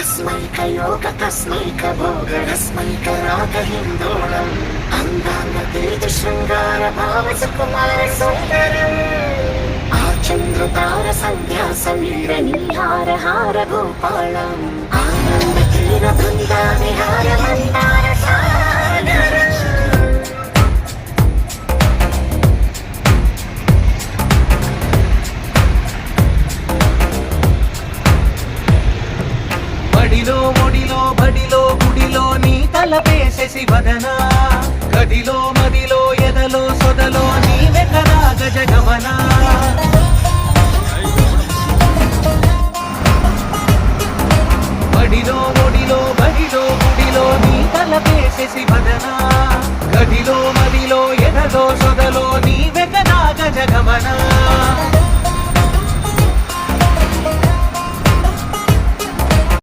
తస్మైకయోగ తస్మైక భోగ రస్మైక రాగ హిందోళం అందాంగ తేజ శృంగార భావ సుకుమార సుందరం ఆ చంద్రతార సంధ్యా సమీర నీహార హార గోపాళం ఆనంద తీర బృందా విహార మందార సాగరం బడిలో ఒడిలో బడిలో గుడిలో నీ తలపేసే శివదనా గదిలో మదిలో ఎదలో సొదలో నీవే కదా గజగమనా బడిలో ఒడిలో బడిలో గుడిలో నీ తలపేసే శివదనా గదిలో మదిలో ఎదలో సొదలో నీవే కదా గజగమనా